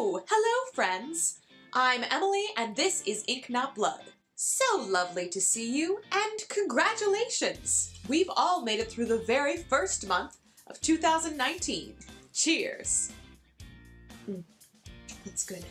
Hello friends! I'm Emily and this is Ink Not Blood. So lovely to see you and congratulations! We've all made it through the very first month of 2019. Cheers! That's good.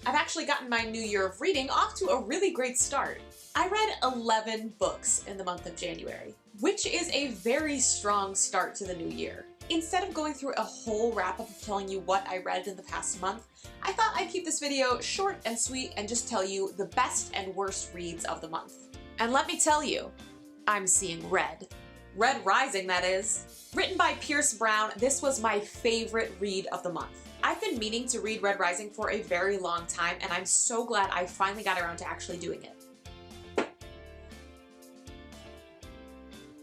I've actually gotten my new year of reading off to a really great start. I read 11 books in the month of January, which is a very strong start to the new year. Instead of going through a whole wrap-up of telling you what I read in the past month, I thought I'd keep this video short and sweet and just tell you the best and worst reads of the month. And let me tell you, I'm seeing red. Red Rising, that is. Written by Pierce Brown, this was my favorite read of the month. I've been meaning to read Red Rising for a very long time, and I'm so glad I finally got around to actually doing it.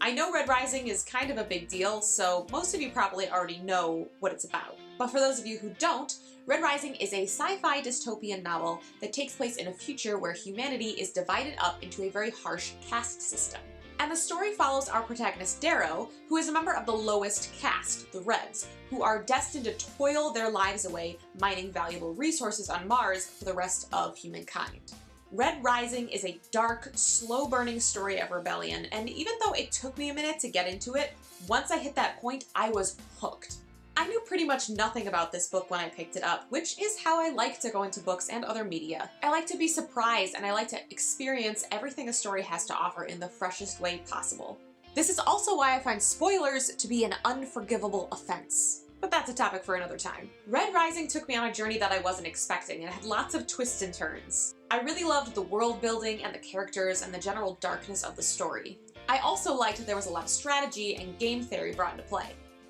I know Red Rising is kind of a big deal, so most of you probably already know what it's about. But for those of you who don't, Red Rising is a sci-fi dystopian novel that takes place in a future where humanity is divided up into a very harsh caste system. And the story follows our protagonist Darrow, who is a member of the lowest caste, the Reds, who are destined to toil their lives away mining valuable resources on Mars for the rest of humankind. Red Rising is a dark, slow-burning story of rebellion, and even though it took me a minute to get into it, once I hit that point, I was hooked. I knew pretty much nothing about this book when I picked it up, which is how I like to go into books and other media. I like to be surprised, and I like to experience everything a story has to offer in the freshest way possible. This is also why I find spoilers to be an unforgivable offense. But that's a topic for another time. Red Rising took me on a journey that I wasn't expecting, and it had lots of twists and turns. I really loved the world building and the characters and the general darkness of the story. I also liked that there was a lot of strategy and game theory brought into play.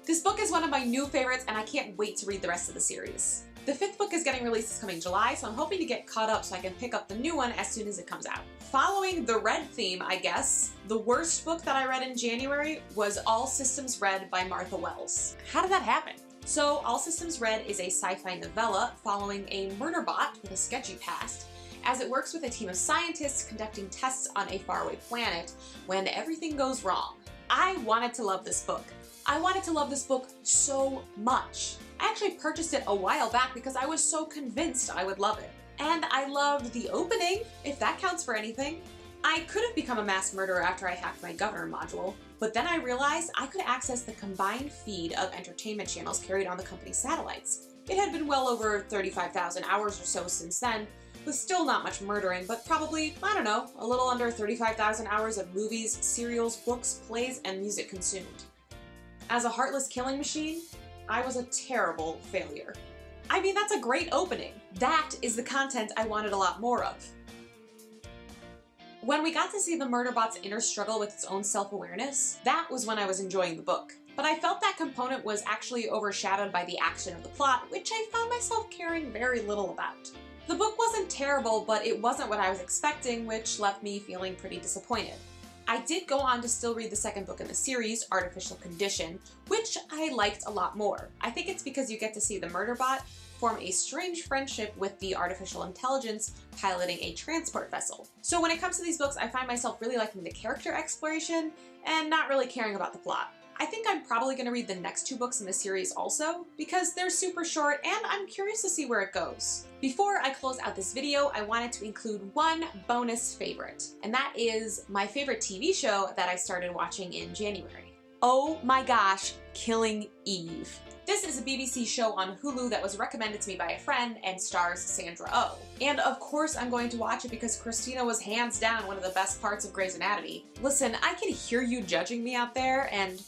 This book is one of my new favorites, and I can't wait to read the rest of the series. The 5th book is getting released this coming July, so I'm hoping to get caught up so I can pick up the new one as soon as it comes out. Following the red theme, I guess, the worst book that I read in January was All Systems Red by Martha Wells. How did that happen? So All Systems Red is a sci-fi novella following a murderbot with a sketchy past as it works with a team of scientists conducting tests on a faraway planet when everything goes wrong. I wanted to love this book. I wanted to love this book so much. I actually purchased it a while back because I was so convinced I would love it. And I loved the opening, if that counts for anything. I could have become a mass murderer after I hacked my governor module, but then I realized I could access the combined feed of entertainment channels carried on the company's satellites. It had been well over 35,000 hours or so since then, with still not much murdering, but probably, I don't know, a little under 35,000 hours of movies, serials, books, plays, and music consumed. As a heartless killing machine, I was a terrible failure. I mean, that's a great opening. That is the content I wanted a lot more of. When we got to see the Murderbot's inner struggle with its own self-awareness, that was when I was enjoying the book. But I felt that component was actually overshadowed by the action of the plot, which I found myself caring very little about. The book wasn't terrible, but it wasn't what I was expecting, which left me feeling pretty disappointed. I did go on to still read the second book in the series, Artificial Condition, which I liked a lot more. I think it's because you get to see the Murderbot form a strange friendship with the artificial intelligence piloting a transport vessel. So when it comes to these books, I find myself really liking the character exploration and not really caring about the plot. I think I'm probably going to read the next 2 books in the series also, because they're super short and I'm curious to see where it goes. Before I close out this video, I wanted to include one bonus favorite, and that is my favorite TV show that I started watching in January. Oh my gosh, Killing Eve. This is a BBC show on Hulu that was recommended to me by a friend and stars Sandra Oh. And of course I'm going to watch it because Christina was hands down one of the best parts of Grey's Anatomy. Listen, I can hear you judging me out there and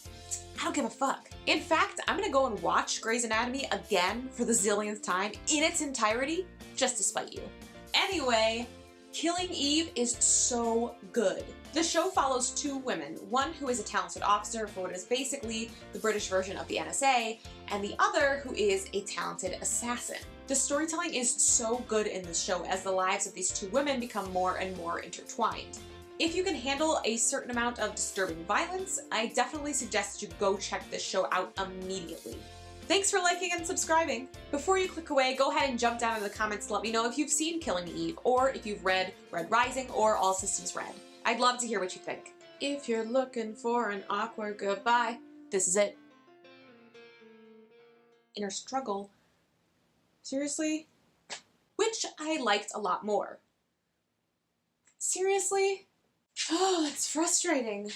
I don't give a fuck. In fact, I'm gonna go and watch Grey's Anatomy again for the zillionth time in its entirety just to spite you. Anyway, Killing Eve is so good. The show follows 2 women, one who is a talented officer for what is basically the British version of the NSA, and the other who is a talented assassin. The storytelling is so good in this show as the lives of these 2 women become more and more intertwined. If you can handle a certain amount of disturbing violence, I definitely suggest you go check this show out immediately. Thanks for liking and subscribing. Before you click away, go ahead and jump down in the comments to let me know if you've seen Killing Eve, or if you've read Red Rising or All Systems Red. I'd love to hear what you think. If you're looking for an awkward goodbye, this is it. Inner struggle? Seriously? which I liked a lot more. Seriously? Oh, it's frustrating.